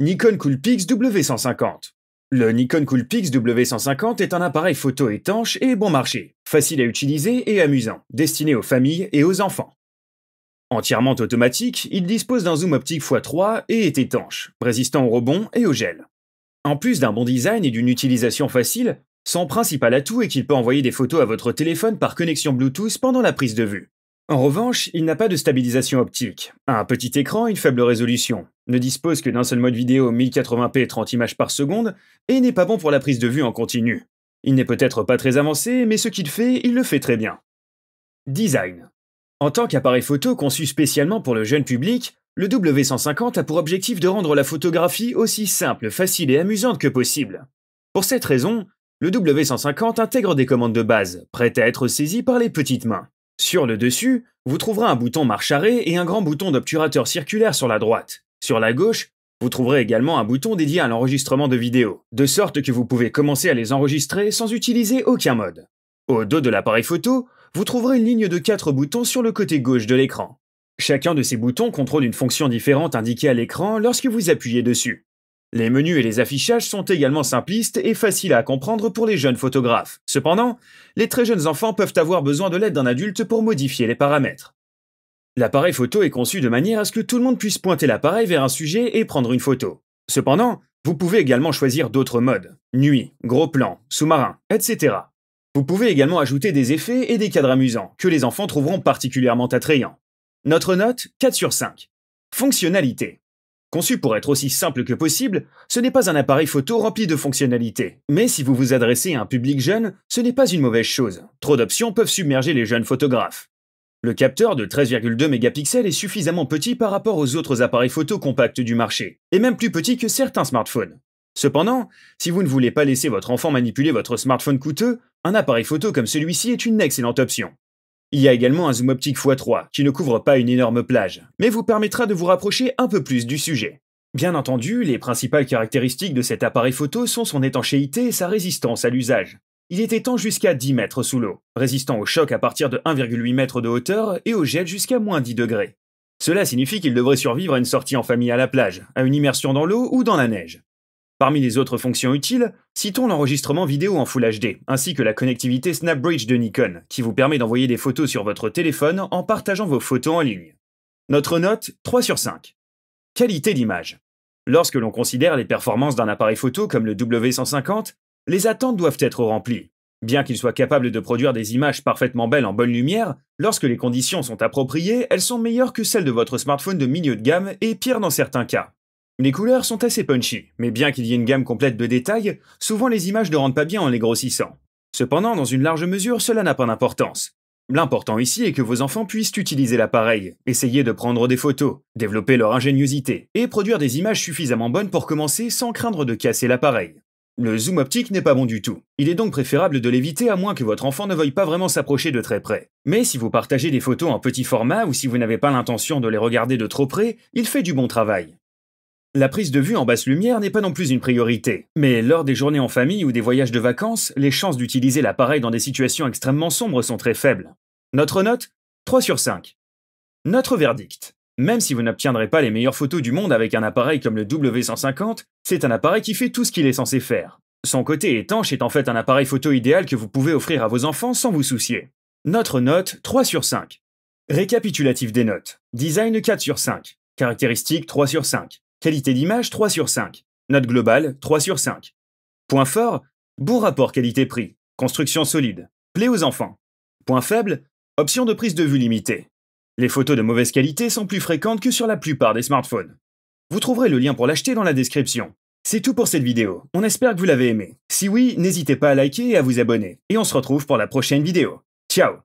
Nikon Coolpix W150. Le Nikon Coolpix W150 est un appareil photo étanche et bon marché, facile à utiliser et amusant, destiné aux familles et aux enfants. Entièrement automatique, il dispose d'un zoom optique x3 et est étanche, résistant au rebond et au gel. En plus d'un bon design et d'une utilisation facile, son principal atout est qu'il peut envoyer des photos à votre téléphone par connexion Bluetooth pendant la prise de vue. En revanche, il n'a pas de stabilisation optique, a un petit écran et une faible résolution, ne dispose que d'un seul mode vidéo 1080p 30 images par seconde et n'est pas bon pour la prise de vue en continu. Il n'est peut-être pas très avancé, mais ce qu'il fait, il le fait très bien. Design. En tant qu'appareil photo conçu spécialement pour le jeune public, le W150 a pour objectif de rendre la photographie aussi simple, facile et amusante que possible. Pour cette raison, le W150 intègre des commandes de base, prêtes à être saisies par les petites mains. Sur le dessus, vous trouverez un bouton marche-arrêt et un grand bouton d'obturateur circulaire sur la droite. Sur la gauche, vous trouverez également un bouton dédié à l'enregistrement de vidéos, de sorte que vous pouvez commencer à les enregistrer sans utiliser aucun mode. Au dos de l'appareil photo, vous trouverez une ligne de 4 boutons sur le côté gauche de l'écran. Chacun de ces boutons contrôle une fonction différente indiquée à l'écran lorsque vous appuyez dessus. Les menus et les affichages sont également simplistes et faciles à comprendre pour les jeunes photographes. Cependant, les très jeunes enfants peuvent avoir besoin de l'aide d'un adulte pour modifier les paramètres. L'appareil photo est conçu de manière à ce que tout le monde puisse pointer l'appareil vers un sujet et prendre une photo. Cependant, vous pouvez également choisir d'autres modes, nuit, gros plan, sous-marin, etc. Vous pouvez également ajouter des effets et des cadres amusants, que les enfants trouveront particulièrement attrayants. Notre note, 4 sur 5. Fonctionnalité. Conçu pour être aussi simple que possible, ce n'est pas un appareil photo rempli de fonctionnalités. Mais si vous vous adressez à un public jeune, ce n'est pas une mauvaise chose. Trop d'options peuvent submerger les jeunes photographes. Le capteur de 13,2 mégapixels est suffisamment petit par rapport aux autres appareils photo compacts du marché, et même plus petit que certains smartphones. Cependant, si vous ne voulez pas laisser votre enfant manipuler votre smartphone coûteux, un appareil photo comme celui-ci est une excellente option. Il y a également un zoom optique x3 qui ne couvre pas une énorme plage, mais vous permettra de vous rapprocher un peu plus du sujet. Bien entendu, les principales caractéristiques de cet appareil photo sont son étanchéité et sa résistance à l'usage. Il est étanche jusqu'à 10 mètres sous l'eau, résistant au choc à partir de 1,8 m de hauteur et au gel jusqu'à moins 10 degrés. Cela signifie qu'il devrait survivre à une sortie en famille à la plage, à une immersion dans l'eau ou dans la neige. Parmi les autres fonctions utiles, citons l'enregistrement vidéo en Full HD, ainsi que la connectivité SnapBridge de Nikon, qui vous permet d'envoyer des photos sur votre téléphone en partageant vos photos en ligne. Notre note, 3 sur 5. Qualité d'image. Lorsque l'on considère les performances d'un appareil photo comme le W150, les attentes doivent être remplies. Bien qu'il soit capable de produire des images parfaitement belles en bonne lumière, lorsque les conditions sont appropriées, elles sont meilleures que celles de votre smartphone de milieu de gamme et pire dans certains cas. Les couleurs sont assez punchy, mais bien qu'il y ait une gamme complète de détails, souvent les images ne rendent pas bien en les grossissant. Cependant, dans une large mesure, cela n'a pas d'importance. L'important ici est que vos enfants puissent utiliser l'appareil, essayer de prendre des photos, développer leur ingéniosité et produire des images suffisamment bonnes pour commencer sans craindre de casser l'appareil. Le zoom optique n'est pas bon du tout. Il est donc préférable de l'éviter à moins que votre enfant ne veuille pas vraiment s'approcher de très près. Mais si vous partagez des photos en petit format ou si vous n'avez pas l'intention de les regarder de trop près, il fait du bon travail. La prise de vue en basse lumière n'est pas non plus une priorité, mais lors des journées en famille ou des voyages de vacances, les chances d'utiliser l'appareil dans des situations extrêmement sombres sont très faibles. Notre note, 3 sur 5. Notre verdict. Même si vous n'obtiendrez pas les meilleures photos du monde avec un appareil comme le W150, c'est un appareil qui fait tout ce qu'il est censé faire. Son côté étanche est en fait un appareil photo idéal que vous pouvez offrir à vos enfants sans vous soucier. Notre note, 3 sur 5. Récapitulatif des notes. Design 4 sur 5. Caractéristiques 3 sur 5. Qualité d'image 3 sur 5. Note globale 3 sur 5. Point fort, bon rapport qualité-prix. Construction solide. Plaît aux enfants. Point faible, option de prise de vue limitée. Les photos de mauvaise qualité sont plus fréquentes que sur la plupart des smartphones. Vous trouverez le lien pour l'acheter dans la description. C'est tout pour cette vidéo, on espère que vous l'avez aimé. Si oui, n'hésitez pas à liker et à vous abonner. Et on se retrouve pour la prochaine vidéo. Ciao!